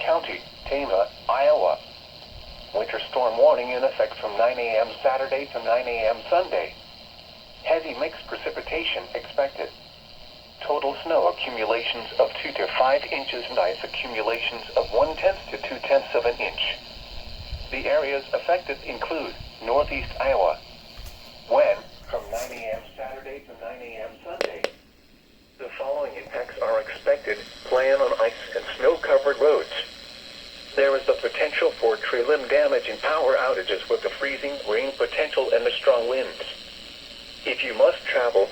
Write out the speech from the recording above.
County, Tama, Iowa. Winter storm warning in effect from 9 a.m. Saturday to 9 a.m. Sunday. Heavy mixed precipitation expected. Total snow accumulations of 2 to 5 inches and ice accumulations of 1/10 to 2/10 of an inch. The areas affected include northeast Iowa. When? From 9 a.m. Saturday to 9 a.m. Sunday. The following impacts are expected. Plan on ice and snow-covered roads. There is the potential for tree limb damage and power outages with the freezing rain potential and the strong winds. If you must travel,